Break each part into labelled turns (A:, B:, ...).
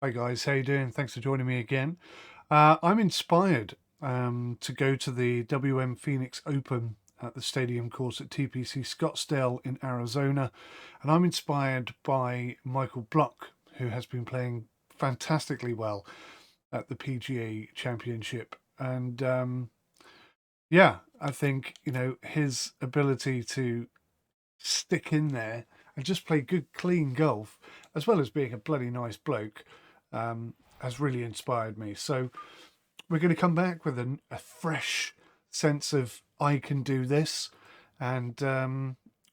A: Hi guys, how you doing? Thanks for joining me again. I'm inspired to go to the WM Phoenix Open at the stadium course at TPC Scottsdale in Arizona, and I'm inspired by 𝗦𝘂𝗧𝗏, who has been playing fantastically well at the PGA Championship. And yeah, I think, you know, his ability to stick in there and just play good, clean golf, as well as being a bloody nice bloke, has really inspired me. So we're going to come back with a fresh sense of I can do this, and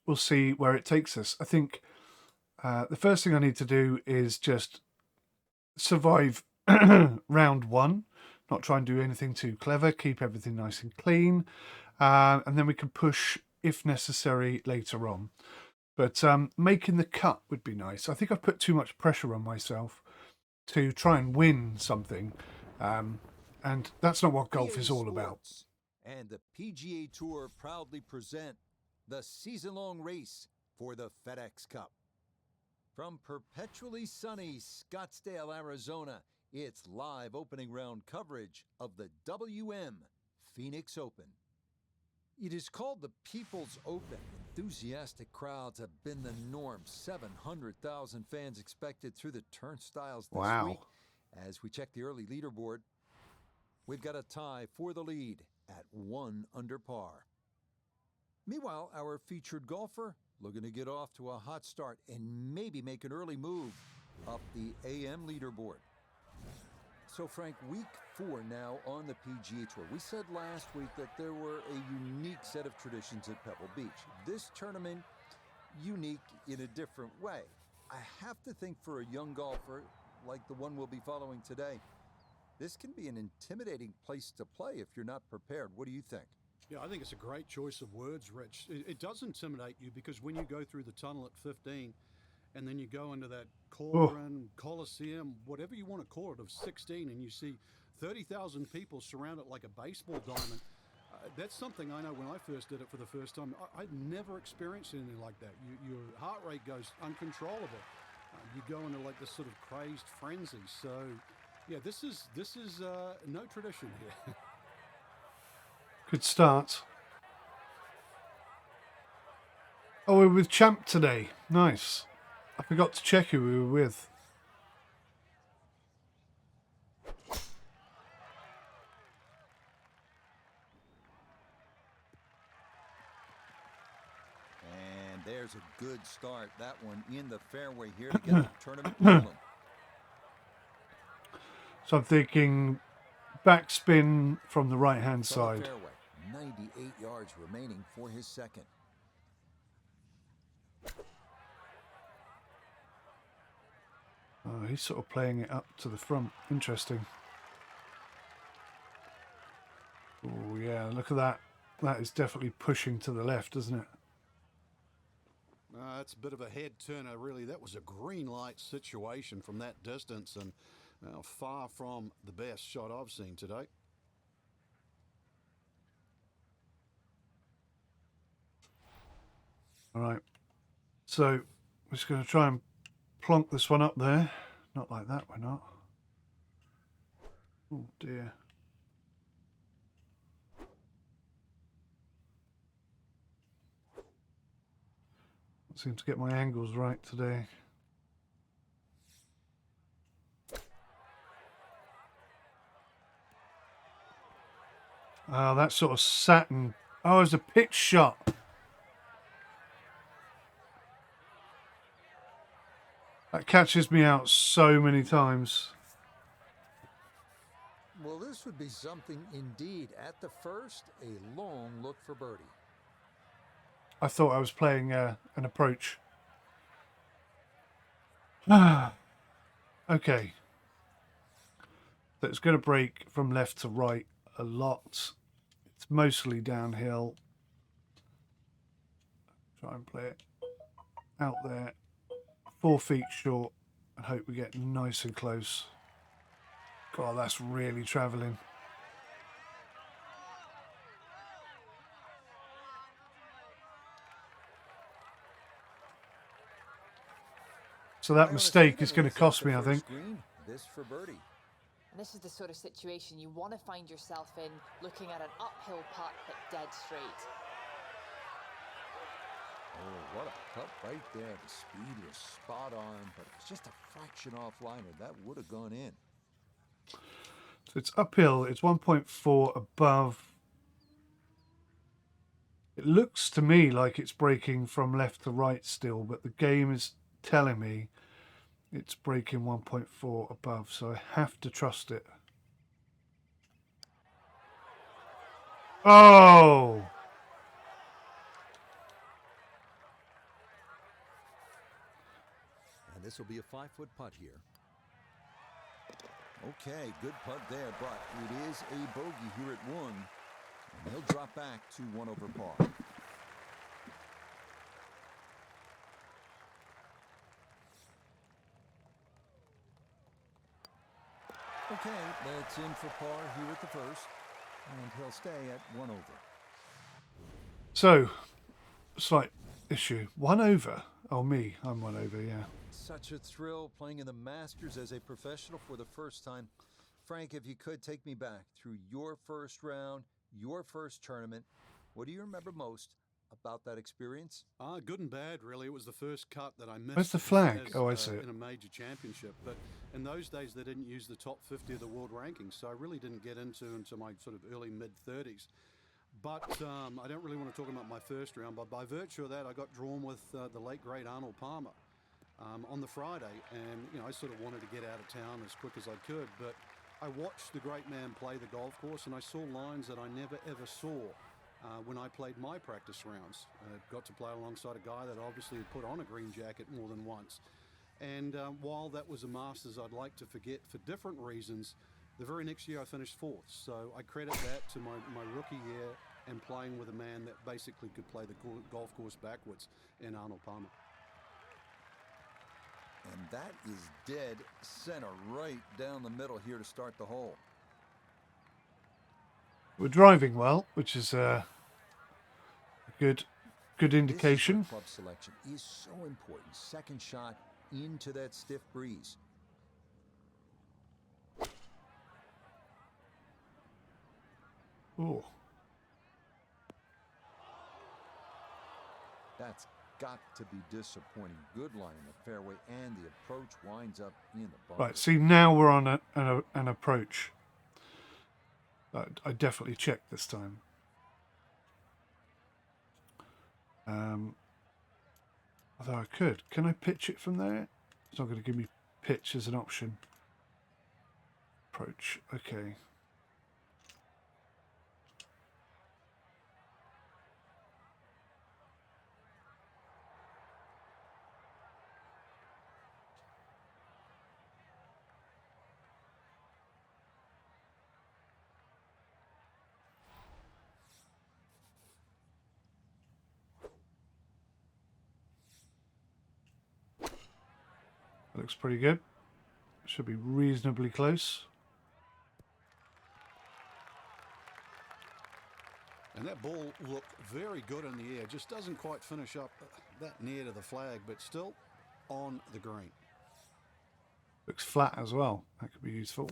A: we'll see where it takes us. I think the first thing I need to do is just survive round one, not try and do anything too clever, keep everything nice and clean, and then we can push if necessary later on. But making the cut would be nice. I think I've put too much pressure on myself to try and win something, and that's not what golf is all about.
B: And the PGA Tour proudly present the season-long race for the FedEx Cup. From perpetually sunny Scottsdale, Arizona, it's live opening round coverage of the WM Phoenix Open. It is called the People's Open. Enthusiastic crowds have been the norm. 700,000 fans expected through the turnstiles this week. As we check the early leaderboard, we've got a tie for the lead at 1 under par. Meanwhile, our featured golfer looking to get off to a hot start and maybe make an early move up the AM leaderboard. So, Frank, week 4 now on the PGA Tour. We said last week that there were a unique set of traditions at Pebble Beach. This tournament, unique in a different way. I have to think for a young golfer like the one we'll be following today, this can be an intimidating place to play if you're not prepared. What do you think?
C: Yeah, I think it's a great choice of words, Rich. It does intimidate you because when you go through the tunnel at 15 and then you go into that cauldron, Coliseum, whatever you want to call it, of 16, and you see 30,000 people surround it like a baseball diamond, that's something I know when I first did it for the first time. I'd never experienced anything like that. Your heart rate goes uncontrollable. You go into like this sort of crazed frenzy. So, yeah, this is no tradition here.
A: Good start. Oh, we're with Champ today. Nice. I forgot to check who we were with.
B: And there's a good start. That one in the fairway here to get the tournament rolling.
A: So I'm thinking backspin from the right-hand side.
B: Fairway, 98 yards remaining for his second.
A: Oh, he's sort of playing it up to the front. Interesting. Oh, yeah, look at that. That is definitely pushing to the left, isn't it?
C: That's a bit of a head turner, really. That was a green light situation from that distance, and far from the best shot I've seen today.
A: All right. So I'm just going to try and plonk this one up there. Not like that, we're not. Oh, dear. Don't seem to get my angles right today. Oh, that sort of satin. Oh, it's a pitch shot. That catches me out so many times.
B: Well, this would be something indeed. At the first, a long look for birdie.
A: I thought I was playing an approach. Okay. So it's going to break from left to right a lot. It's mostly downhill. Try and play it out there, 4 feet short, and hope we get nice and close. God, that's really travelling. So that
B: Right on the
A: mistake is
B: seven,
A: going to
B: it's up
A: cost
B: the
A: me, I think.
B: first green. This for birdie.
D: And this is the sort of situation you want to find yourself in, looking at an uphill putt but dead straight.
B: Oh, what a cut right there. The speed was spot on, but it was just a fraction off liner. That would have gone in.
A: So it's uphill. It's 1.4 above. It looks to me like it's breaking from left to right still, but the game is telling me it's breaking 1.4 above, so I have to trust it. Oh!
B: And this will be a 5-foot putt here. Okay, good putt there, but it is a bogey here at 1. And he'll drop back to 1 over par. Okay, that's in for par here at the first. And he'll stay at 1 over.
A: So, slight issue. 1 over. Oh, me. I'm 1 over, yeah.
B: Such a thrill playing in the Masters as a professional for the first time. Frank, if you could take me back through your first round, your first tournament, what do you remember most about that experience?
C: Good and bad, really. It was the first cut that I missed.
A: Where's the flag?
C: as,
A: Oh, I see it.
C: In a major championship. But in those days, they didn't use the top 50 of the world rankings, so I really didn't get into my sort of early mid-30s. But I don't really want to talk about my first round, but by virtue of that, I got drawn with the late, great 𝗏𝗏𝗧𝗏 on the Friday. And, you know, I sort of wanted to get out of town as quick as I could, but I watched the great man play the golf course, and I saw lines that I never, ever saw when I played my practice rounds. Got to play alongside a guy that obviously had put on a green jacket more than once. And while that was a Masters I'd like to forget for different reasons, the very next year I finished 4th. So I credit that to my rookie year and playing with a man that basically could play the golf course backwards in 𝗏𝗏𝗧𝗏.
B: And that is dead center right down the middle here to start the hole.
A: We're driving well, which is a good indication.
B: This is where club selection is so important. Second shot into that stiff breeze.
A: Oh.
B: That's got to be disappointing. Good line in the fairway, and the approach winds up in the bunker.
A: Right, see, now we're on an approach. I definitely checked this time. Although I could. Can I pitch it from there? It's not going to give me pitch as an option. Approach. Okay. Looks pretty good. Should be reasonably close.
C: And that ball looked very good in the air. Just doesn't quite finish up that near to the flag, but still on the green.
A: Looks flat as well. That could be useful.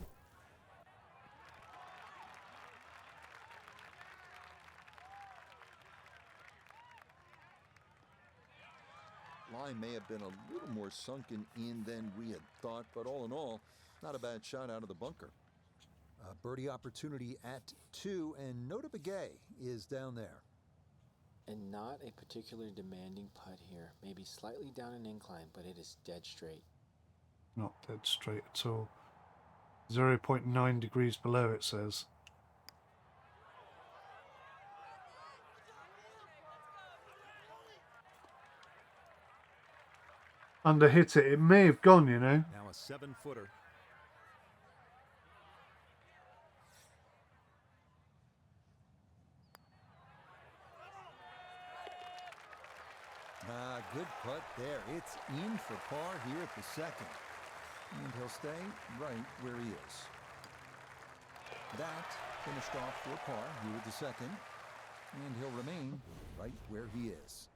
B: Line may have been a little more sunken in than we had thought, but all in all, not a bad shot out of the bunker. Birdie opportunity at 2, and 𝗏𝗏𝗃𝗃 is down there.
E: And not a particularly demanding putt here. Maybe slightly down an incline, but it is dead straight.
A: Not dead straight at all. 0.9 degrees below, it says. Under hit it. It may have gone, you know.
B: Now a 7-footer. Good putt there. It's in for par here at the second. And he'll stay right where he is. That finished off for par here at the second. And he'll remain right where he is.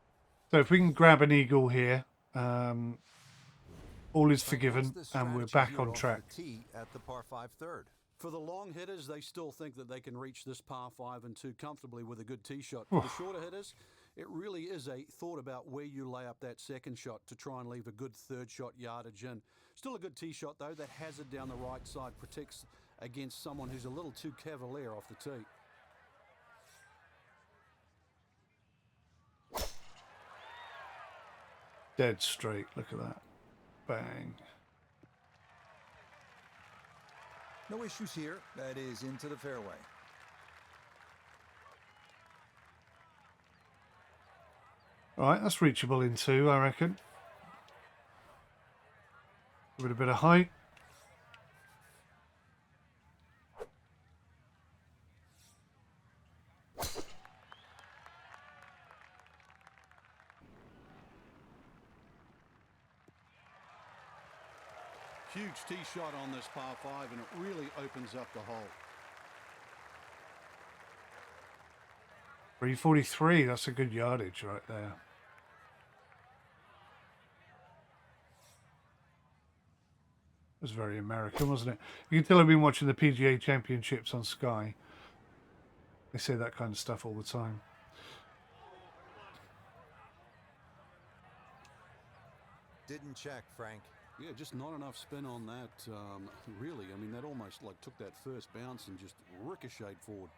A: So if we can grab an eagle here, all is
B: Frank,
A: forgiven,
B: what's the
A: and we're
B: strategy
A: back
B: here
A: on
B: off
A: track.
B: the tee at the par 5 third?
C: For the long hitters, they still think that they can reach this par 5 and 2 comfortably with a good tee shot. For the shorter hitters, it really is a thought about where you lay up that second shot to try and leave a good third shot yardage in. Still a good tee shot, though. That hazard down the right side protects against someone who's a little too cavalier off the tee.
A: Dead straight. Look at that. Bang.
B: No issues here. That is into the fairway.
A: All right, that's reachable in 2, I reckon. With a bit of height.
C: Huge tee shot on this par 5, and it really opens up the hole.
A: 343, that's a good yardage right there. It was very American, wasn't it? You can tell I've been watching the PGA Championships on Sky. They say that kind of stuff all the time.
B: Didn't check, Frank.
C: Yeah, just not enough spin on that, really. I mean, that almost like took that first bounce and just ricocheted forward.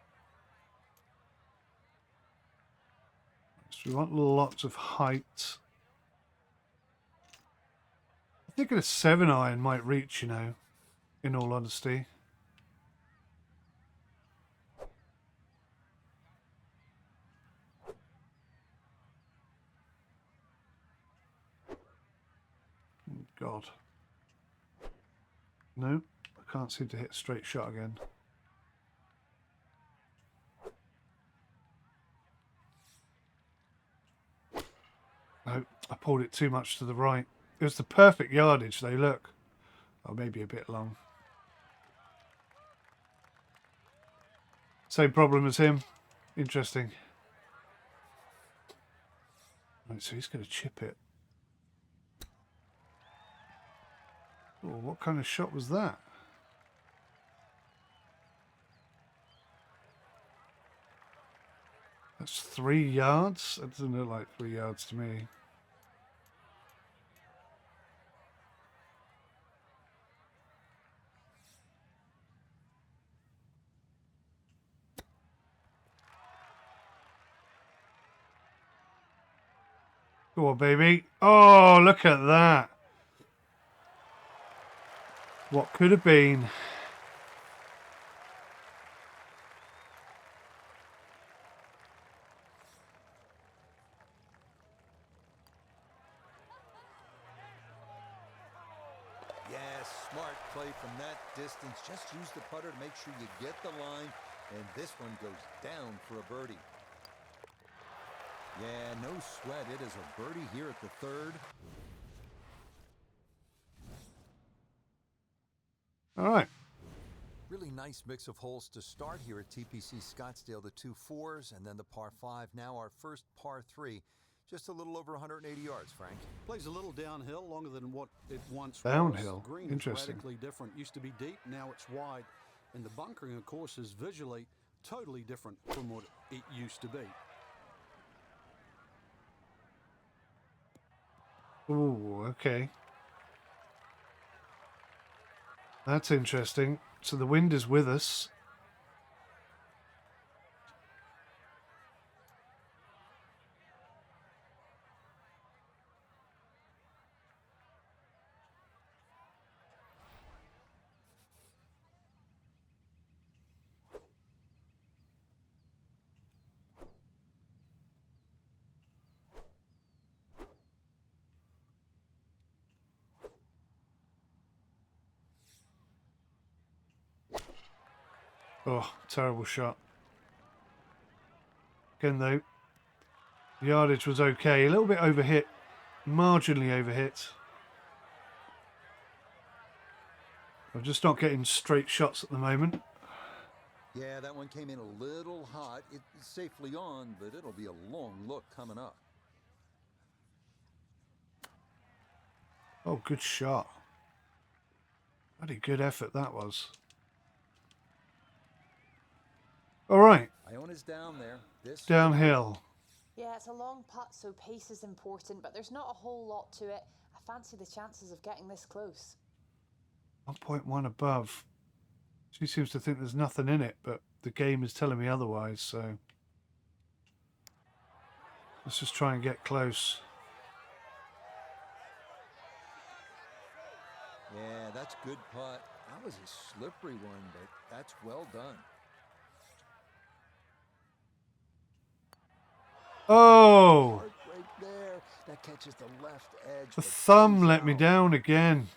A: So we want lots of height. I think a 7-iron might reach, you know, in all honesty. God. No, I can't seem to hit a straight shot again. No, I pulled it too much to the right. It was the perfect yardage, though, look. Oh, maybe a bit long. Same problem as him. Interesting. Right, so he's going to chip it. Oh, what kind of shot was that? That's 3 yards? That doesn't look like 3 yards to me. Go on, baby. Oh, look at that. What could have been.
B: Yes, smart play from that distance. Just use the putter to make sure you get the line. And this one goes down for a birdie. Yeah, no sweat. It is a birdie here at the third.
A: All right.
B: Really nice mix of holes to start here at TPC Scottsdale. The 2 4s and then the par 5. Now our first par 3. Just a little over 180 yards, Frank.
C: Plays a little downhill, longer than what it once
A: Downhill?
C: was. The green is
A: Interesting.
C: radically different. Used to be deep, now it's wide. And the bunkering, of course, is visually totally different from what it used to be.
A: Ooh, okay. That's interesting. So the wind is with us. Oh, terrible shot. Again, though, the yardage was okay. A little bit overhit. Marginally overhit. I'm just not getting straight shots at the moment.
B: Yeah, that one came in a little hot. It's safely on, but it'll be a long look coming up.
A: Oh, good shot. Bloody good effort that was. All right,
B: Iona's down there. This
A: downhill.
D: Yeah, it's a long putt, so pace is important, but there's not a whole lot to it. I fancy the chances of getting this close.
A: 1.1 above. She seems to think there's nothing in it, but the game is telling me otherwise, so let's just try and get close.
B: Yeah, that's good putt. That was a slippery one, but that's well done.
A: Oh!
B: Right there. That catches the left edge.
A: The
B: but
A: thumb
B: stays
A: let me
B: out.
A: down again.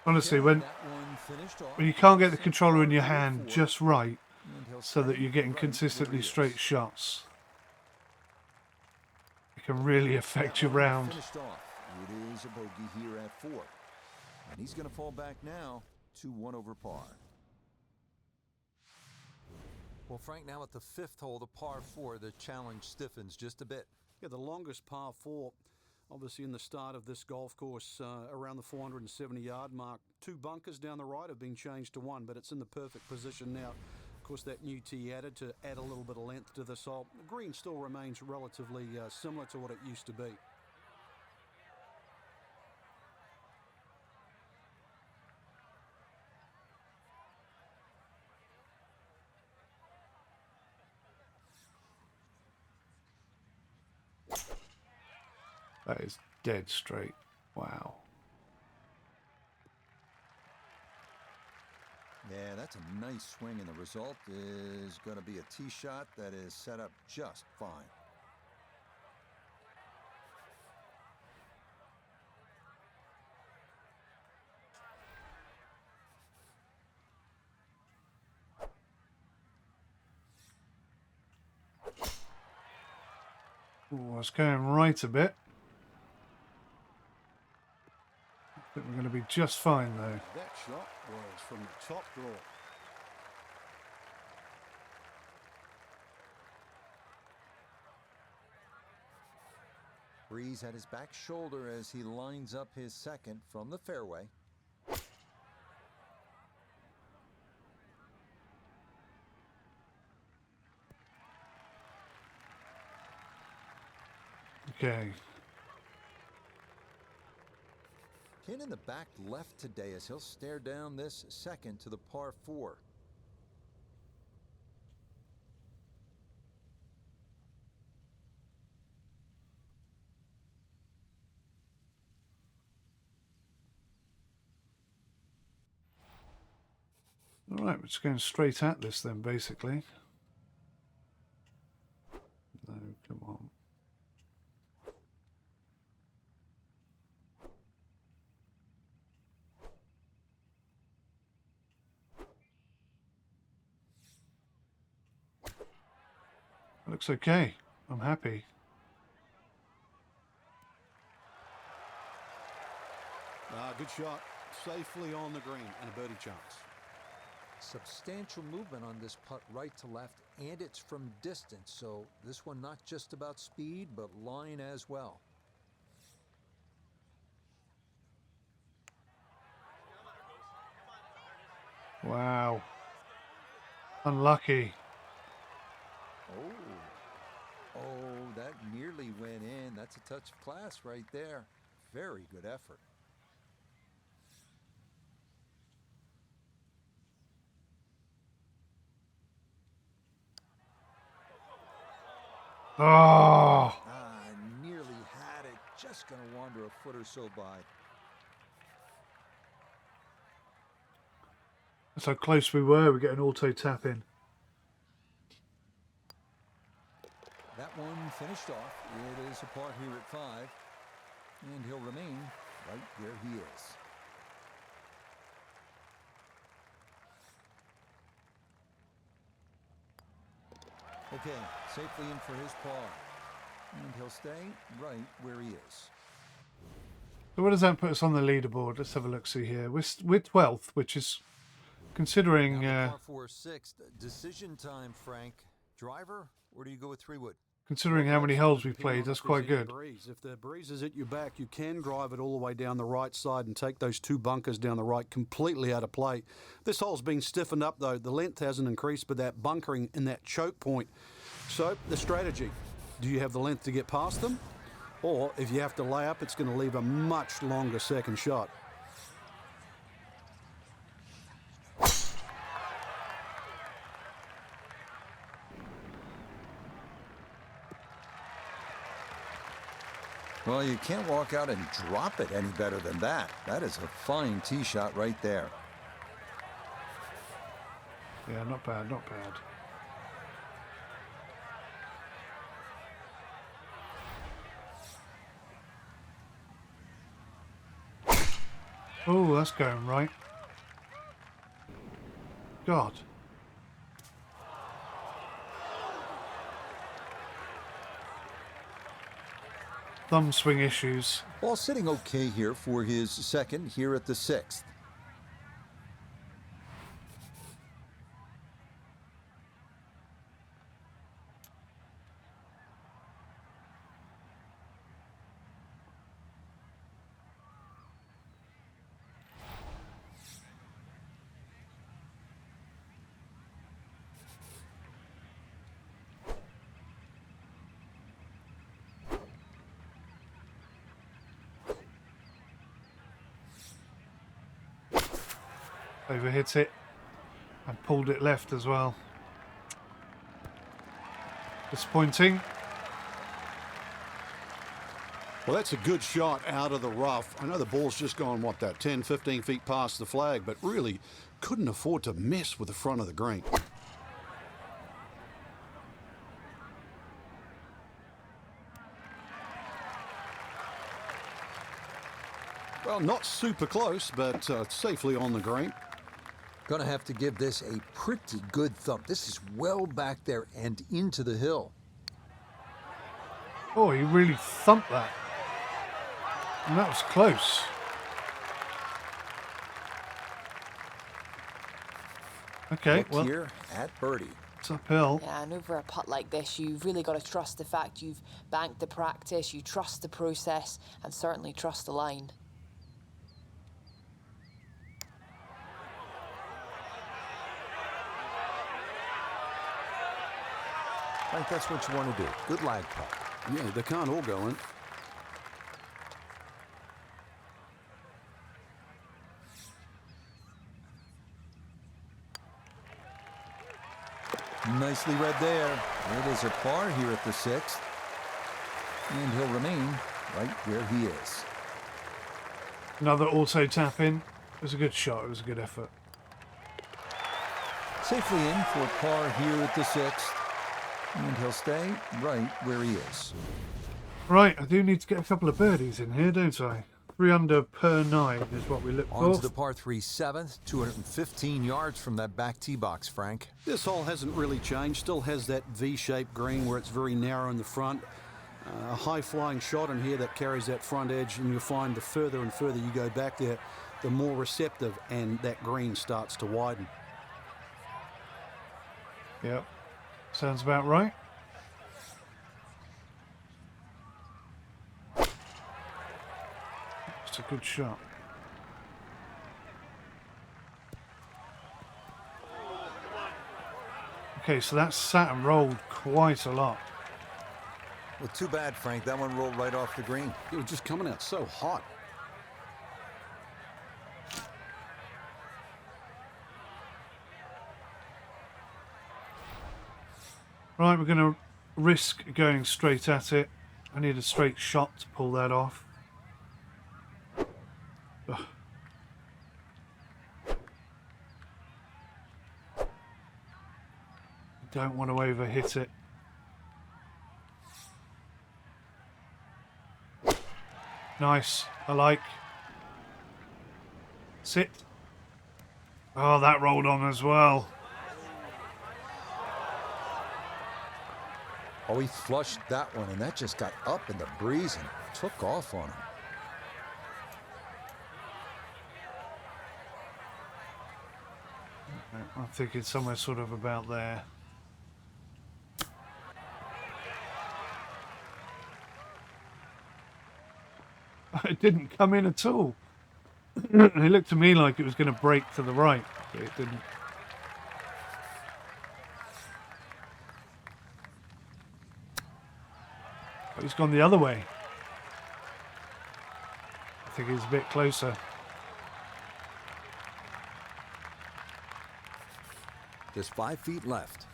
A: Honestly,
B: Okay,
A: when
B: that one finished off.
A: you can't get the
B: Six
A: controller in your
B: par,
A: hand
B: 4,
A: just right
B: and he'll
A: so that
B: stay
A: you're getting
B: right
A: consistently
B: where he
A: straight
B: is.
A: shots, it can really affect
B: That
A: your
B: one
A: round.
B: finished off. It is a bogey here at 4. And he's going to fall back now to 1 over par. Well, Frank, now at the 5th hole, the par 4, the challenge stiffens just a bit.
C: Yeah, the longest par 4, obviously in the start of this golf course, around the 470-yard mark. 2 bunkers down the right have been changed to 1, but it's in the perfect position now. Of course, that new tee added to add a little bit of length to this hole. The green still remains relatively similar to what it used to be.
A: That is dead straight. Wow.
B: Yeah, that's a nice swing, and the result is going to be a tee shot that is set up just fine.
A: Ooh, I was going right a bit. I think we're going to be just fine though.
C: That shot was from the top draw.
B: Breeze at his back shoulder as he lines up his second from the fairway.
A: Okay.
B: Pin in the back left today as he'll stare down this second to the par 4.
A: All right, we're just going straight at this then, basically. No, come on. Looks okay. I'm happy.
C: Good shot. Safely on the green and a birdie chance.
B: Substantial movement on this putt right to left, and it's from distance, so this one not just about speed, but line as well.
A: Wow. Unlucky.
B: Oh, that nearly went in. That's a touch of class right there. Very good effort.
A: Oh,
B: Nearly had it. Just going to wander a foot or so by.
A: that's how close we were. We get an auto tap in.
B: That one finished off. It is a par here at 5, and he'll remain right where he is. Okay, safely in for his par, and he'll stay right where he is.
A: So where does that put us on the leaderboard? Let's have a look. See here. We're 12th, which is Considering
B: Par 4-6, decision time, Frank. Driver, or do you go with 3-wood?
A: considering how many holes we've played, that's quite good.
C: Breeze. If the breeze is at your back, you can drive it all the way down the right side and take those 2 bunkers down the right completely out of play. This hole's been stiffened up though. The length hasn't increased, but that bunkering in that choke point. So the strategy, do you have the length to get past them? Or if you have to lay up, it's going to leave a much longer second shot.
B: Well, you can't walk out and drop it any better than that. That is a fine tee shot right there.
A: Yeah, not bad, not bad. Oh, that's going right. God. Thumb swing issues.
B: Ball sitting okay here for his second here at the 6th.
A: Overhit it and pulled it left as well. Disappointing.
C: Well, that's a good shot out of the rough. I know the ball's just gone, what, that 10, 15 feet past the flag, but really couldn't afford to mess with the front of the green. Well, not super close, but safely on the green.
B: Gonna have to give this a pretty good thump. This is well back there and into the hill.
A: Oh, he really thumped that. And that was close. Okay,
B: Look
A: well,
B: here at birdie.
A: it's uphill.
D: Yeah, and over a putt like this, you've really got to trust the fact you've banked the practice, you trust the process, and certainly trust the line.
B: I think that's what you want to do. Good lag putt.
C: Yeah, they can't all go in.
B: Nicely read there. It is a par here at the 6th. And he'll remain right where he is.
A: Another auto tap in. It was a good shot. It was a good effort.
B: Safely in for par here at the 6th. And he'll stay right where he is.
A: Right, I do need to get a couple of birdies in here, don't I? 3 under per 9 is what we look
B: On
A: for.
B: to the par 3 7th, 215 yards from that back tee box, Frank.
C: This hole hasn't really changed. Still has that V-shaped green where it's very narrow in the front. A high-flying shot in here that carries that front edge, and you'll find the further and further you go back there, the more receptive and that green starts to widen.
A: Yep, sounds about right. It's a good shot. Okay, so that sat and rolled quite a lot.
B: Well, too bad, Frank. That one rolled right off the green.
C: It was just coming out so hot.
A: Right, we're going to risk going straight at it. I need a straight shot to pull that off. Ugh. Don't want to overhit it. Nice, I like. Sit. Oh, that rolled on as well.
B: Oh, he flushed that one, and that just got up in the breeze and took off on him.
A: I'm thinking somewhere sort of about there. It didn't come in at all. It looked to me like it was going to break to the right, but it didn't. But he's gone the other way. I think he's a bit closer.
B: Just 5 feet left.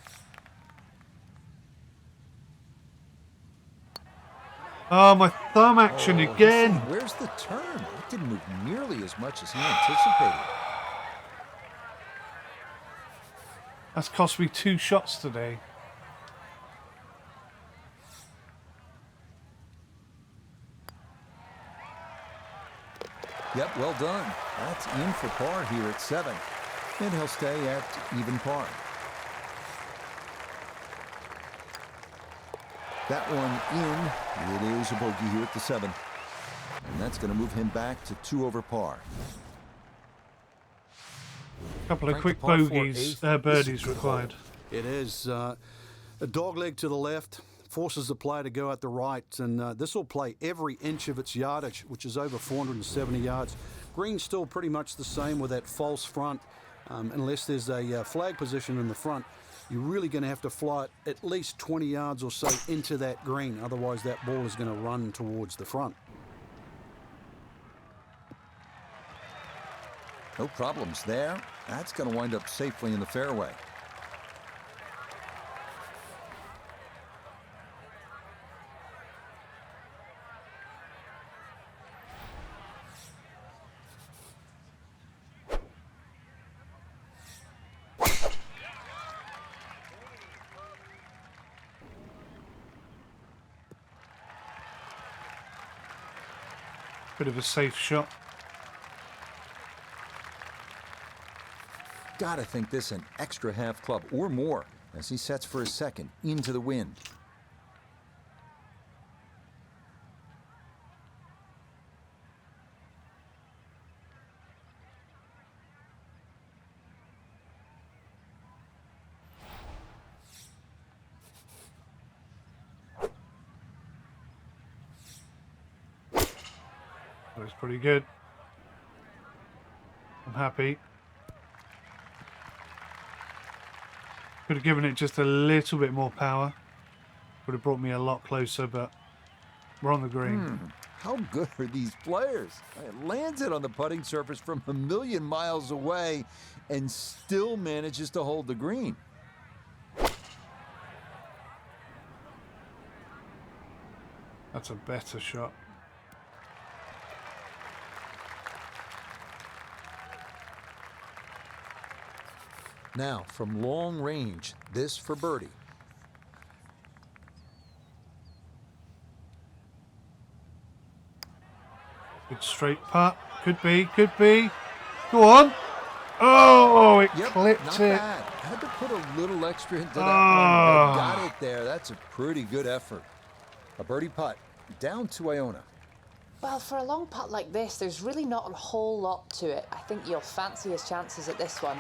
A: Oh, my thumb action again.
B: Where's the turn? It didn't move nearly as much as he anticipated.
A: That's cost me 2 shots today.
B: Yep, well done. That's in for par here at 7. And he'll stay at even par. That one in. It is a bogey here at the 7. And that's going to move him back to 2 over par.
A: A couple of quick bogeys, birdies required.
C: It is a dog leg to the left, forces the player to go out the right, and this will play every inch of its yardage, which is over 470 yards. Green's still pretty much the same with that false front, unless there's a flag position in the front. You're really going to have to fly it at least 20 yards or so into that green, otherwise that ball is going to run towards the front.
B: No problems there. That's going to wind up safely in the fairway.
A: Bit of a safe shot.
B: Gotta think this an extra half club or more as he sets for his second into the wind.
A: That was pretty good. I'm happy. Could have given it just a little bit more power. Would have brought me a lot closer, but we're on the green.
B: How good are these players? It lands it on the putting surface from a million miles away and still manages to hold the green.
A: That's a better shot.
B: Now, from long range, this for birdie.
A: Good straight putt. Could be, could be. Go on. Oh, it clipped
B: not
A: it.
B: bad. Had to put a little extra into that one, but got it there. That's a pretty good effort. A birdie putt down to Iona.
D: Well, for a long putt like this, there's really not a whole lot to it. I think you'll fancy his chances at this one.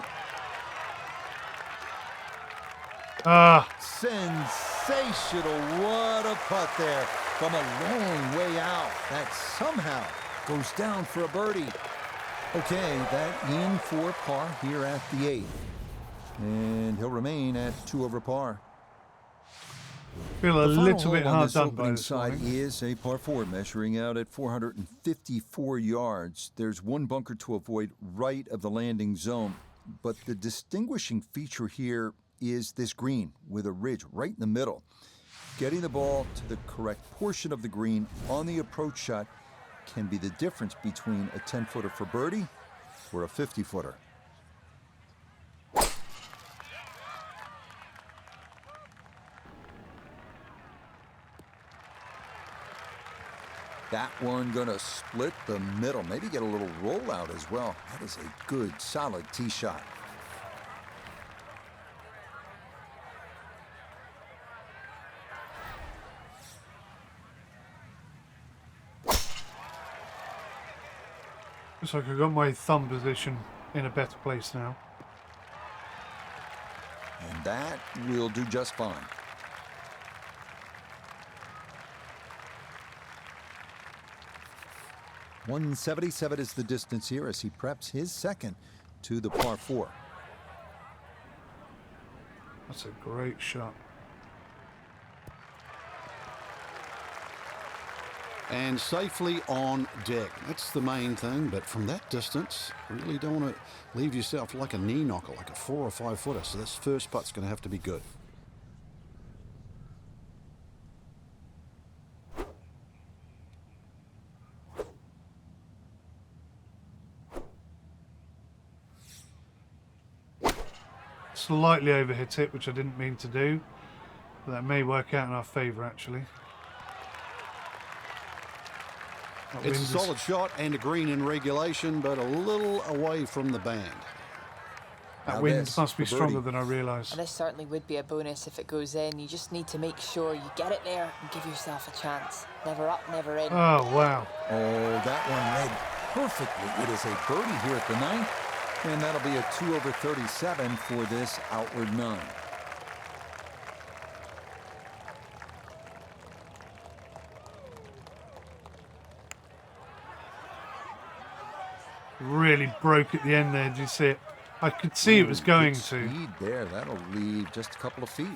B: Sensational. What a putt there from a long way out. That somehow goes down for a birdie. Okay, that in for par here at the 8th. And he'll remain at 2 over par.
A: Feel a
B: The final
A: little bit
B: hole on
A: hard
B: this
A: done by
B: opening
A: this
B: side
A: morning.
B: is a par 4 measuring out at 454 yards. There's one bunker to avoid right of the landing zone. But the distinguishing feature here is this green with a ridge right in the middle. Getting the ball to the correct portion of the green on the approach shot can be the difference between a 10-footer for birdie or a 50-footer. That one gonna split the middle, maybe get a little rollout as well. That is a good, solid tee shot.
A: Looks like I got my thumb position in a better place now.
B: And that will do just fine. .177 is the distance here as he preps his second to the par 4.
A: That's a great shot.
C: And safely on deck. That's the main thing, but from that distance, really don't want to leave yourself like a knee knocker, like a 4 or 5 footer. So this first putt's going to have to be good.
A: Slightly overhit it, which I didn't mean to do, but that may work out in our favour actually. That
C: It's a
A: wind is-
C: solid shot and a green in regulation, but a little away from the band.
A: That
B: Now
A: wind
B: this
A: must be
B: for
A: stronger
B: birdie.
A: than I realised.
D: And this certainly would be a bonus if it goes in. You just need to make sure you get it there and give yourself a chance. Never up, never in.
A: Oh wow.
B: Oh, that one read perfectly. It is a birdie here at the 9th, and that'll be a 2 over 37 for this outward 9.
A: Really broke at the end there, did you see it? I could see it was
B: Ooh,
A: going
B: good
A: to.
B: speed there. That'll leave just a couple of feet.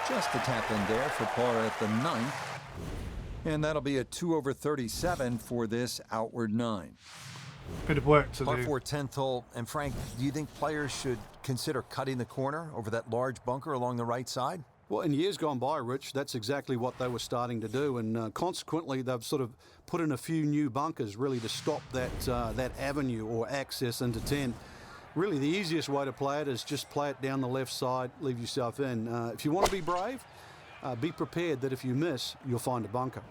B: Just a tap in there for par at the 9th. And that'll be a 2 over 37 for this outward 9.
A: Bit of work to
B: Par
A: do.
B: 4 10th hole. And Frank, do you think players should consider cutting the corner over that large bunker along the right side?
C: Well, in years gone by, Rich, that's exactly what they were starting to do, and consequently, they've sort of put in a few new bunkers really to stop that that avenue or access into 10. Really, the easiest way to play it is just play it down the left side, leave yourself in. If you want to be brave, be prepared that if you miss, you'll find a bunker.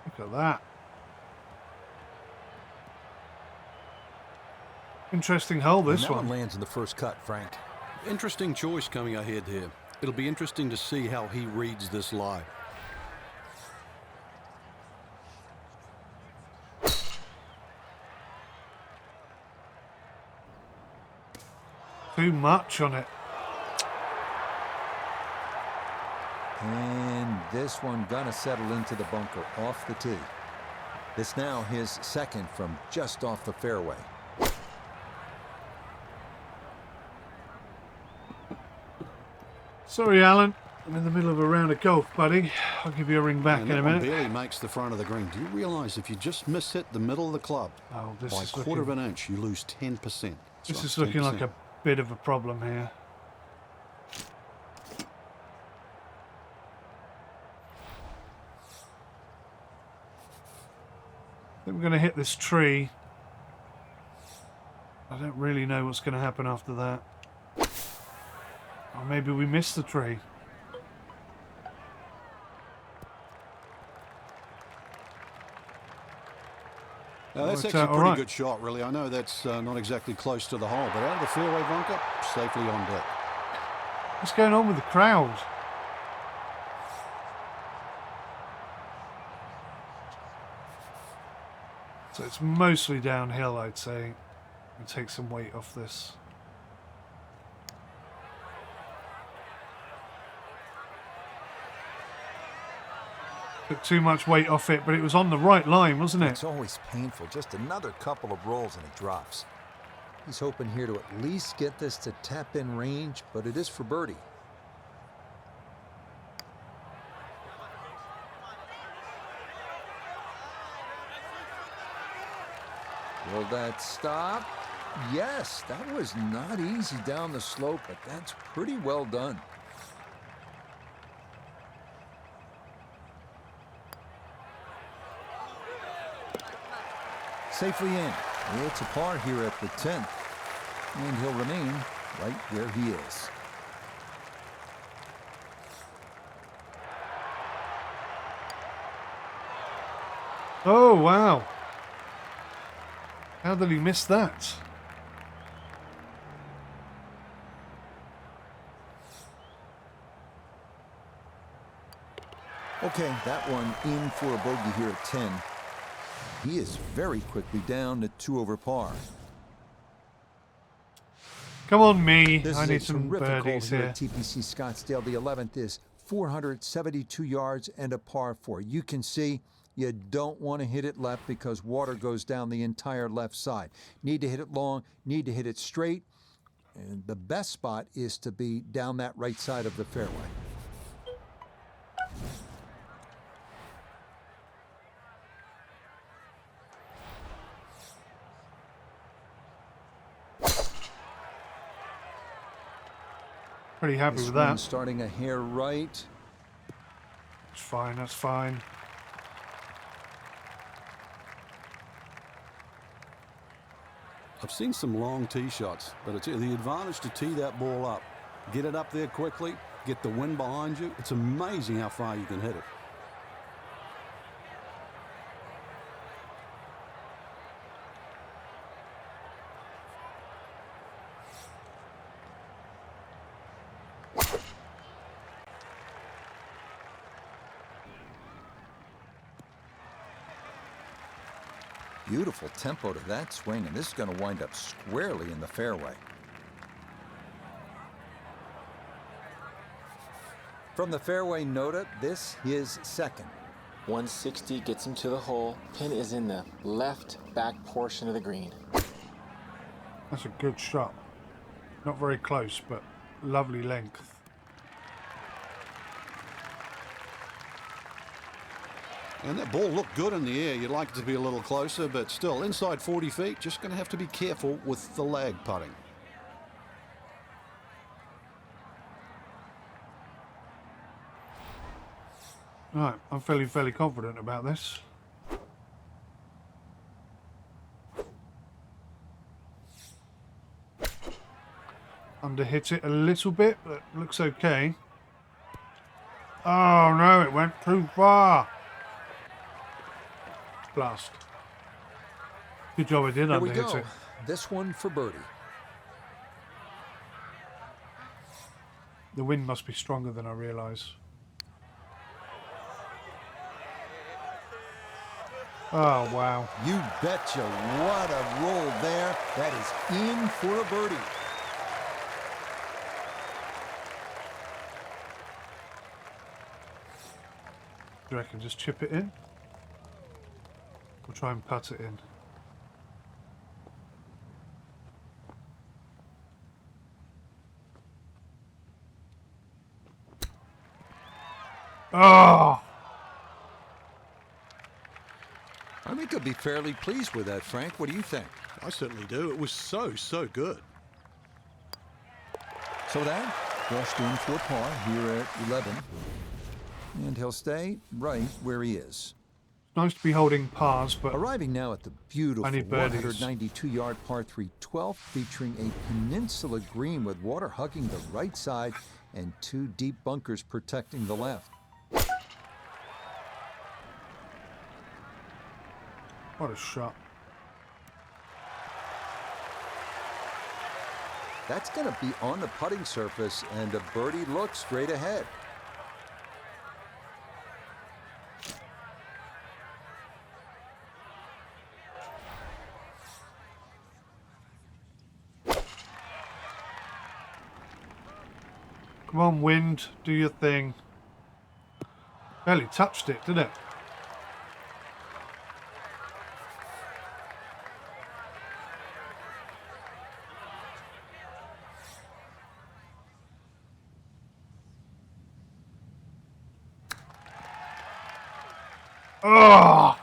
A: Look at that. Interesting hole,
B: And
A: this
B: that one
A: one.
B: lands in the first cut, Frank.
C: Interesting choice coming ahead here. It'll be interesting to see how he reads this lie.
A: Too much on it.
B: And this one gonna settle into the bunker off the tee. This now his second from just off the fairway.
A: Sorry, Alan. I'm in the middle of a round of golf, buddy. I'll give you a ring back
C: And
A: in a
C: that one
A: minute.
C: barely makes the front of the green. Do you realise if you just mishit the middle of the club
A: Oh, this
C: by a
A: is
C: quarter of
A: looking,
C: an inch, you lose 10%.
A: this is looking like a bit of a problem here. I think we're going to hit this tree. I don't really know what's going to happen after that. Or maybe we missed the tree.
C: That's
A: Worked
C: actually a
A: out all
C: pretty
A: right.
C: good shot, really. I know that's not exactly close to the hole, but out of the fairway bunker, safely on deck.
A: What's going on with the crowd? So it's mostly downhill, I'd say. And take some weight off this. Took too much weight off it, but it was on the right line, wasn't it?
B: It's always painful. Just another couple of rolls and it drops. He's hoping here to at least get this to tap in range, but it is for birdie. Will that stop? Yes, that was not easy down the slope, but that's pretty well done. Safely in. It's a par here at the 10th. And he'll remain right where he is.
A: Oh, wow. How did he miss that?
B: Okay, that one in for a bogey here at 10. he is very quickly down to 2 over par.
A: Come on, me.
B: This
A: I
B: is
A: need
B: a
A: some
B: terrific hole
A: birdies
B: here
A: here.
B: at TPC Scottsdale. The 11th is 472 yards and a par 4. You can see you don't want to hit it left because water goes down the entire left side. Need to hit it long, need to hit it straight, and the best spot is to be down that right side of the fairway.
A: Pretty happy
B: This
A: with
B: one
A: that.
B: starting a hair right.
A: That's fine, that's fine.
C: I've seen some long tee shots, but it's the advantage to tee that ball up. Get it up there quickly, get the wind behind you. It's amazing how far you can hit it.
B: Beautiful tempo to that swing, and this is going to wind up squarely in the fairway. From the fairway nota, this is second.
E: 160 gets him to the hole. Pin is in the left back portion of the green.
A: That's a good shot. Not very close, but lovely length.
C: And that ball looked good in the air. You'd like it to be a little closer, but still inside 40 feet. Just going to have to be careful with the lag putting.
A: Right, I'm feeling fairly confident about this. Underhit it a little bit, but looks okay. Oh no, it went too far. Blast. Good job I did
B: Here we
A: underhit
B: go.
A: it.
B: This one for birdie.
A: The wind must be stronger than I realise. Oh wow.
B: You betcha. What a roll there. That is in for a birdie.
A: Do you reckon just chip it in? Or try and putt it in? Oh!
B: I think I'd be fairly pleased with that, Frank. What do you think?
C: I certainly do. It was so good.
B: So that brushed in for a par here at 11. And he'll stay right where he is.
A: Nice to be holding pars, but
B: Arriving now at the beautiful
A: I need birdies.
B: 192-yard par 3 12th, featuring a peninsula green with water hugging the right side and 2 deep bunkers protecting the left.
A: what a shot.
B: That's going to be on the putting surface, and a birdie look straight ahead.
A: Come on, wind, do your thing. Barely touched it, did it? Oh!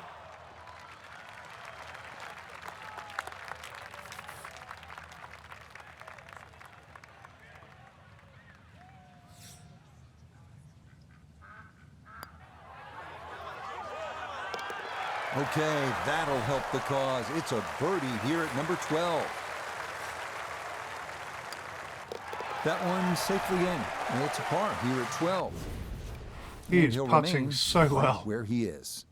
B: Okay, that'll help the cause. It's a birdie here at number 12. That one safely in, and it's a par here at 12.
A: He
B: And
A: is
B: he'll
A: putting
B: remain
A: so
B: right
A: well.
B: where he is.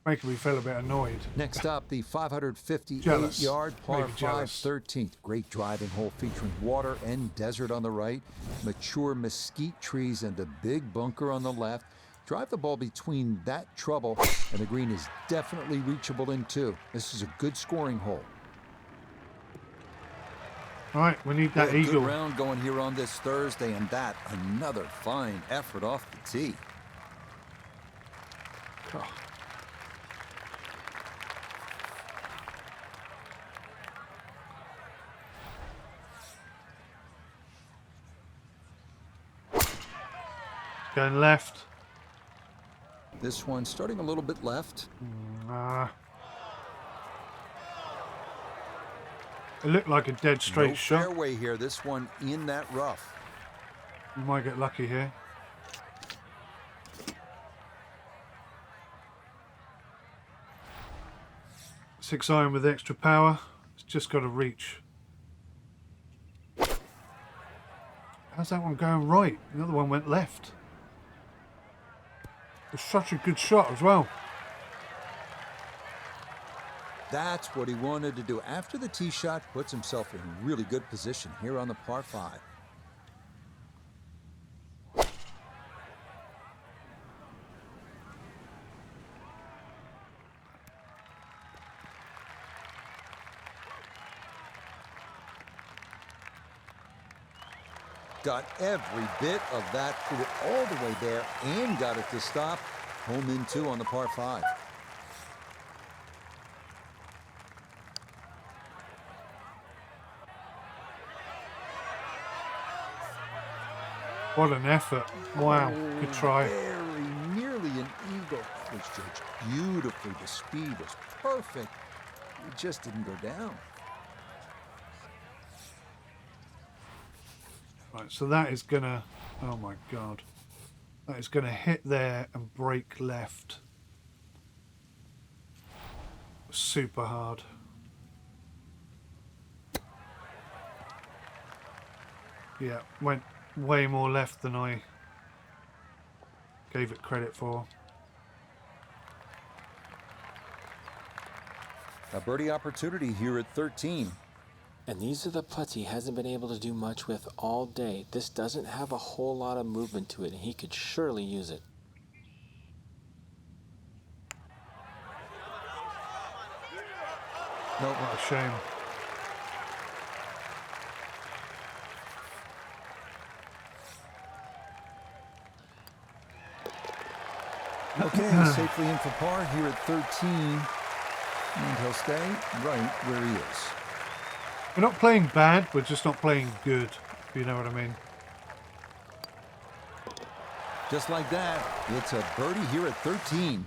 A: Making me feel a bit annoyed.
B: Next up, the 558-yard
A: Jealous.
B: par
A: Maybe
B: 5
A: jealous.
B: 13th. Great driving hole featuring water and desert on the right, mature mesquite trees and a big bunker on the left. Drive the ball between that trouble, and the green is definitely reachable in two. This is a good scoring hole.
A: All right, we need that
B: Good
A: eagle.
B: round going here on this Thursday, and that another fine effort off the tee.
A: Oh. Going left.
B: This one starting a little bit left.
A: It looked like a dead straight
B: No
A: shot.
B: fairway here. This one in that rough.
A: We might get lucky here. Six iron with extra power. It's just got to reach. How's that one going right? The other one went left. It's such a good shot as well.
B: That's what he wanted to do. After the tee shot, puts himself in really good position here on the par 5. Got every bit of that, threw it all the way there, and got it to stop. Home in 2 on the par 5.
A: What an effort. Wow, good try.
B: Very nearly an eagle. Was judged beautifully. The speed was perfect. It just didn't go down.
A: Right, so that is gonna, oh my god, that is gonna hit there and break left. Super hard. Yeah, went way more left than I gave it credit for.
B: A birdie opportunity here at 13.
E: And these are the putts he hasn't been able to do much with all day. This doesn't have a whole lot of movement to it, and he could surely use it.
A: Nope, what a shame.
B: Okay, safely in for par here at 13. And he'll stay right where he is.
A: We're not playing bad, we're just not playing good, if you know what I mean.
B: Just like that, it's a birdie here at 13.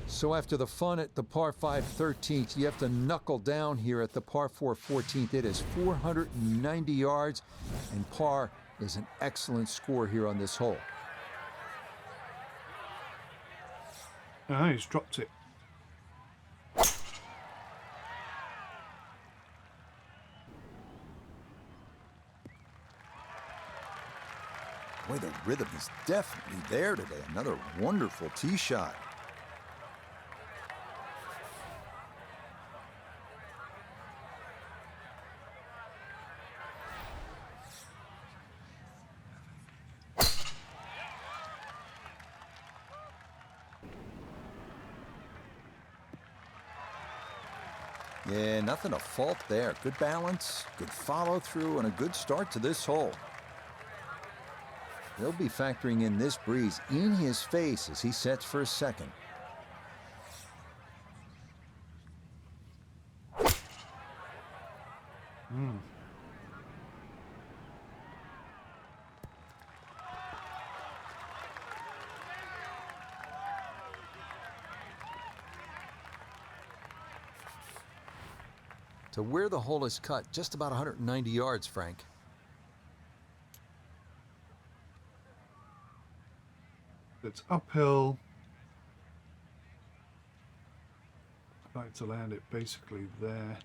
B: So after the fun at the par 5 13th, you have to knuckle down here at the par 4 14th. It is 490 yards, and par is an excellent score here on this hole.
A: Oh, he's dropped it.
B: Boy, the rhythm is definitely there today. Another wonderful tee shot. Yeah, nothing to fault there. Good balance, good follow through, and a good start to this hole. He'll be factoring in this breeze in his face as he sets for a second. To where the hole is cut, just about 190 yards, Frank.
A: It's uphill. I'd like to land it basically there.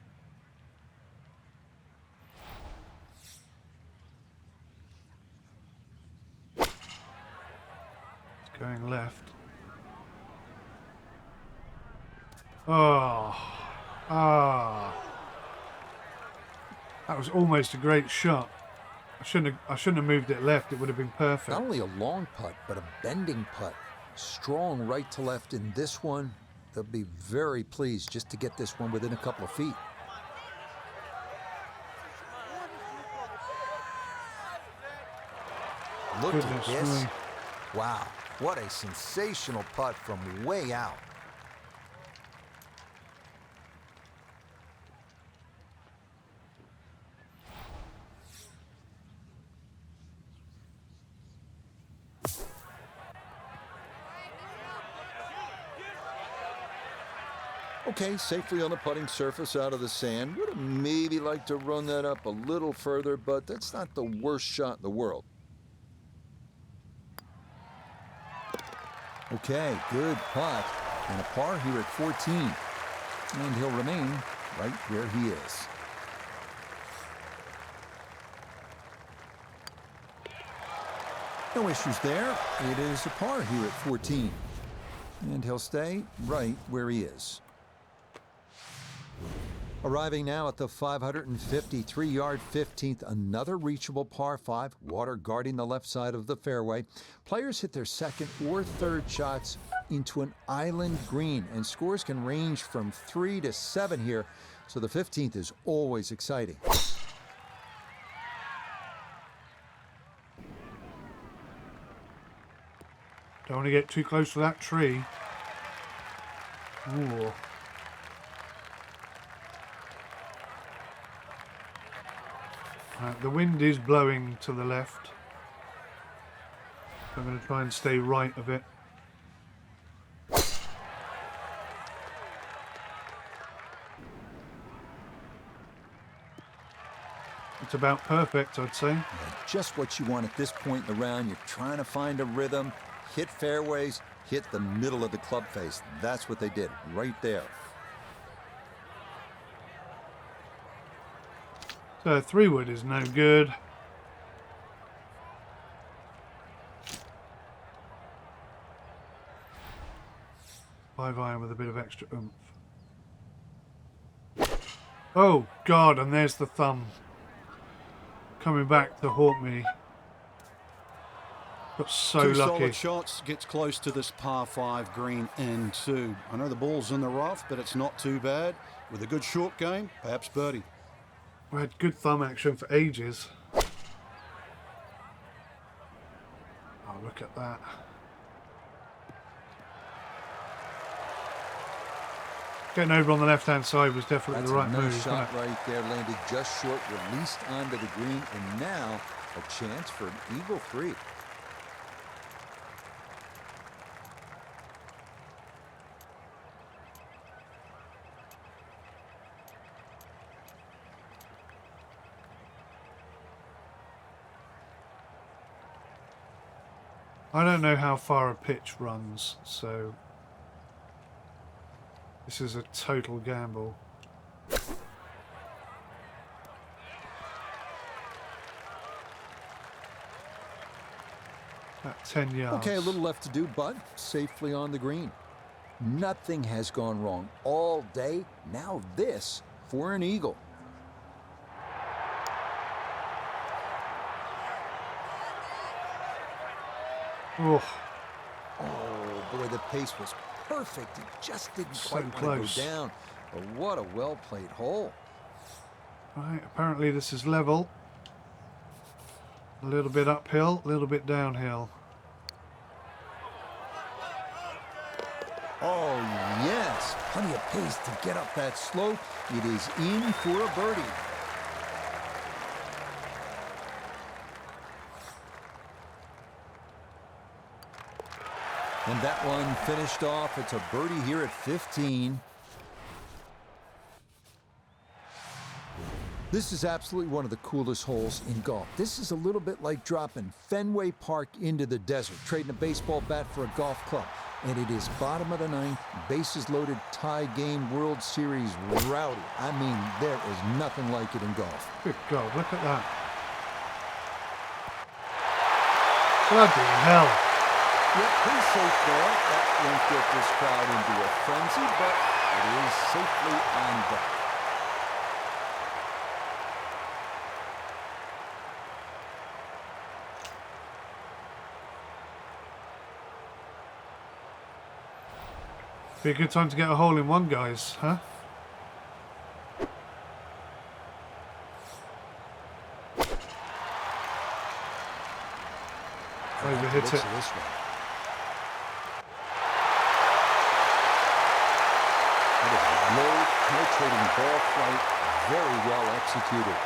A: It's going left. Oh. Ah. That was almost a great shot. I shouldn't have moved it left. It would have been perfect.
B: Not only a long putt, but a bending putt. Strong right to left in this one. They'll be very pleased just to get this one within a couple of feet. Look at this. Wow, what a sensational putt from way out. Okay, safely on the putting surface out of the sand. Would have maybe liked to run that up a little further, but that's not the worst shot in the world. Okay, good putt, and a par here at 14. And he'll remain right where he is. No issues there. It is a par here at 14. And he'll stay right where he is. Arriving now at the 553-yard 15th, another reachable par 5, water guarding the left side of the fairway. Players hit their second or third shots into an island green, and scores can range from 3 to 7 here, so the 15th is always exciting.
A: Don't want to get too close to that tree. Ooh. The wind is blowing to the left. I'm going to try and stay right of it. It's about perfect, I'd say.
B: Yeah, just what you want at this point in the round. You're trying to find a rhythm, hit fairways, hit the middle of the club face. That's what they did right there.
A: So 3-wood is no good. Five iron with a bit of extra oomph. Oh God, and there's the thumb coming back to haunt me. Got so
C: Two
A: lucky.
C: solid shots, gets close to this par 5 green in 2. I know the ball's in the rough, but it's not too bad. With a good short game, perhaps birdie.
A: We had good thumb action for ages. Oh, look at that. Getting over on the left-hand side was definitely the right move.
B: That's a nice shot right there, landed just short, released onto the green, and now a chance for an eagle 3.
A: I don't know how far a pitch runs, so this is a total gamble. About 10 yards.
B: Okay, a little left to do, but safely on the green. Nothing has gone wrong all day. Now this for an eagle.
A: Oh,
B: Oh, boy, the pace was perfect. It just didn't
A: So
B: quite want
A: close.
B: to go down. But what a well-played hole.
A: right, apparently this is level. A little bit uphill, a little bit downhill.
B: Oh, yes. Plenty of pace to get up that slope. It is in for a birdie. And that one finished off. It's a birdie here at 15. This is absolutely one of the coolest holes in golf. This is a little bit like dropping Fenway Park into the desert, trading a baseball bat for a golf club. And it is bottom of the 9th, bases loaded, tie game, World Series rowdy. I mean, there is nothing like it in golf.
A: Good God, look at that. Bloody hell.
B: Yep, pretty safe there. That won't get this crowd into a frenzy, but it is safely on deck.
A: Be a good time to get a hole in one, guys, huh? Overhit it.
B: This one. That is low penetrating ball flight, very well executed.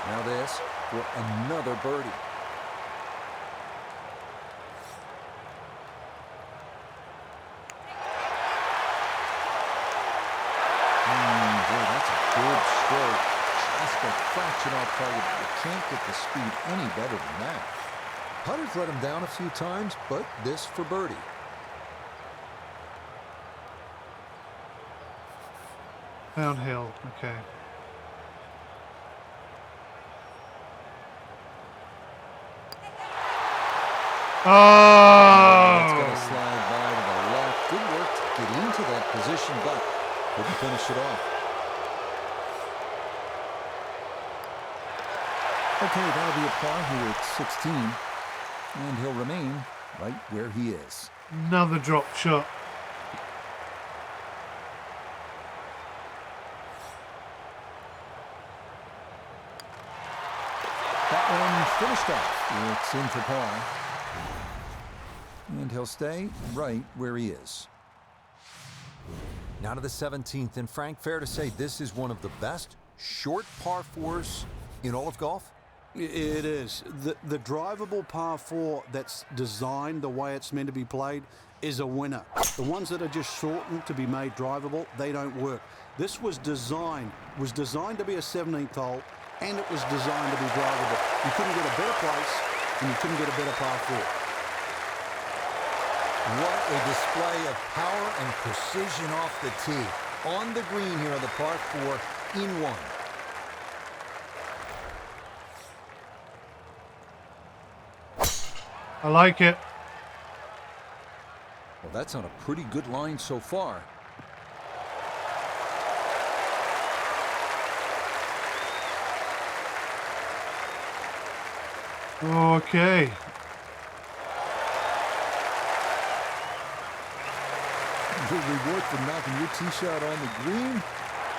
B: Now this for another birdie. Boy, that's a good stroke. Just a fraction off target. You can't get the speed any better than that. Putter's let him down a few times, but this for birdie.
A: Downhill, okay. Oh!
B: It's going to slide by to the left. Good work to get into that position, but couldn't finish it off. Okay, that'll be a par here at 16, and he'll remain right where he is.
A: Another drop shot.
B: That one finished off. It's in for par. And he'll stay right where he is. Now to the 17th, and Frank, fair to say this is one of the best short par fours in all of golf?
C: It is. The drivable par 4 that's designed the way it's meant to be played is a winner. The ones that are just shortened to be made drivable, they don't work. This was designed to be a 17th hole, and it was designed to be drivable. You couldn't get a better place, and you couldn't get a better par 4.
B: What a display of power and precision off the tee. On the green here on the par 4 in one.
A: I like it.
B: Well, that's on a pretty good line so far.
A: Okay.
B: Good reward for knocking your tee shot on the green.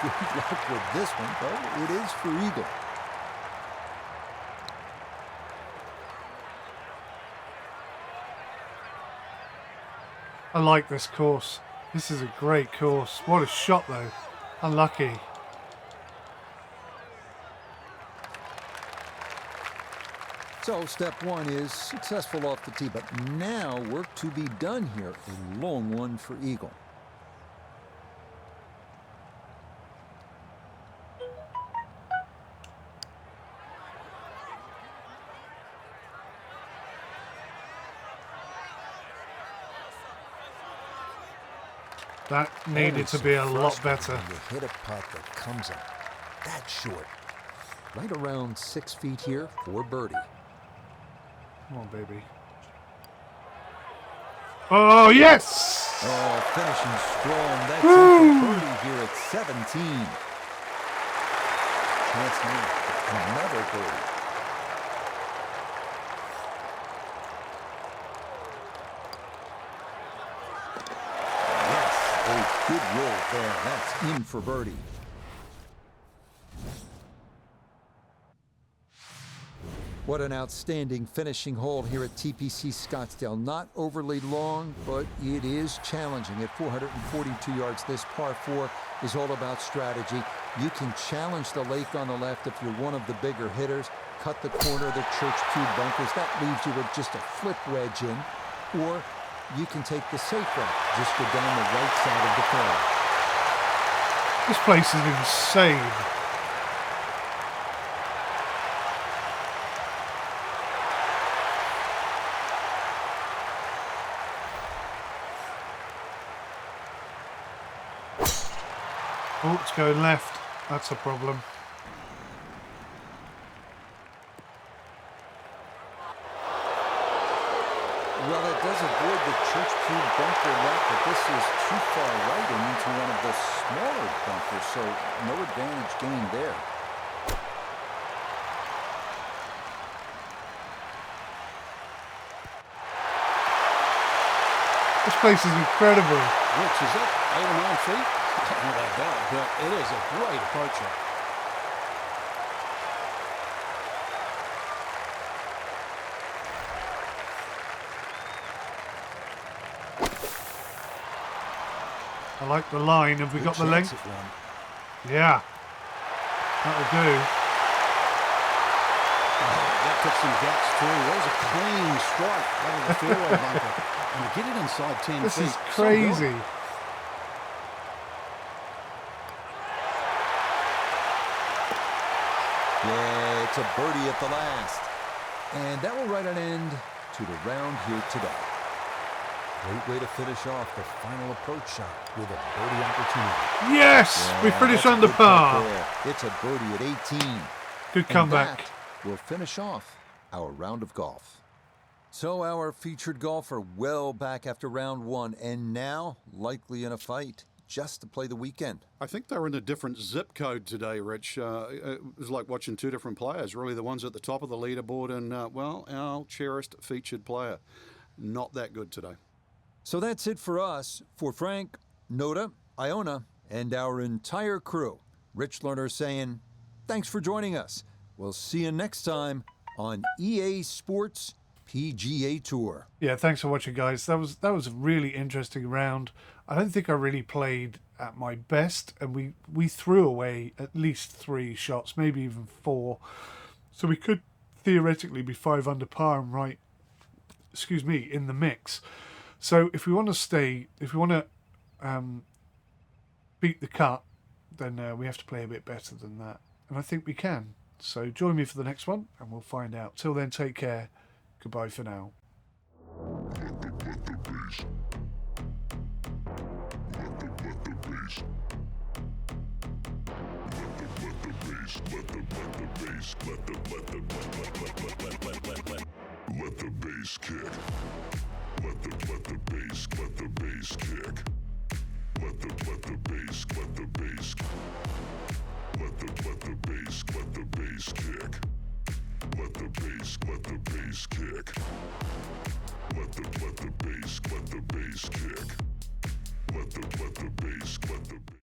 B: Good luck with this one, but it is for eagle.
A: I like this course. This is a great course. What a shot, though. Unlucky.
B: So step one is successful off the tee, but now work to be done here. A long one for eagle.
A: That needed to be a lot better.
B: You hit a putt that comes up that short. Right around 6 feet here for birdie.
A: Come on, baby. Oh, yes!
B: Oh, finishing strong. That's it for birdie here at 17. Chance now for another birdie. Good roll there. That's in for birdie. What an outstanding finishing hole here at TPC Scottsdale. Not overly long, but it is challenging. At 442 yards, this par 4 is all about strategy. You can challenge the lake on the left if you're one of the bigger hitters. Cut the corner of the Church 2 bunkers. That leaves you with just a flip wedge in. Or you can take the safe route. Just go down the right side of the fairway.
A: This place is insane. Oh, it's going left. That's a problem.
B: Well, it does avoid the Church 2 bunker left, but this is too far right and into one of the smaller bunkers, so no advantage gained there.
A: This place is incredible.
C: Rich, is that 8 or 9 feet? I don't know about that, but it is a great approach shot.
A: I like the line. Have we got the length? Yeah. That'll do.
C: That took some guts too. That was a clean strike out of the fairway bunker. And to get it inside 10
A: This
C: feet.
A: is crazy.
B: Yeah, it's a birdie at the last. And that will write an end to the round here today. Great way to finish off the final approach shot with a birdie opportunity.
A: Yes! We finished under par.
B: It's a birdie at 18.
A: Good comeback.
B: And that will finish off our round of golf. So our featured golfer well back after round one, and now likely in a fight just to play the weekend.
C: I think they're in a different zip code today, Rich. It was like watching two different players, really. The ones at the top of the leaderboard and, well, our cherished featured player. Not that good today.
B: So that's it for us. For Frank, Noda, Iona, and our entire crew, Rich Lerner saying, thanks for joining us. We'll see you next time on EA Sports PGA Tour.
A: Yeah, thanks for watching, guys. That was a really interesting round. I don't think I really played at my best, and we threw away at least 3 shots, maybe even 4. So we could theoretically be 5 under par and right, in the mix. So if we want to beat the cut, then we have to play a bit better than that. And I think we can. So join me for the next one, and we'll find out. Till then, take care. Goodbye for now.
F: Let the bass kick. Let the bass kick. Let the bass kick. Let the bass kick. Let the bass kick. Let the bass kick. Let the bass kick. Let the bass kick. Let the bass kick.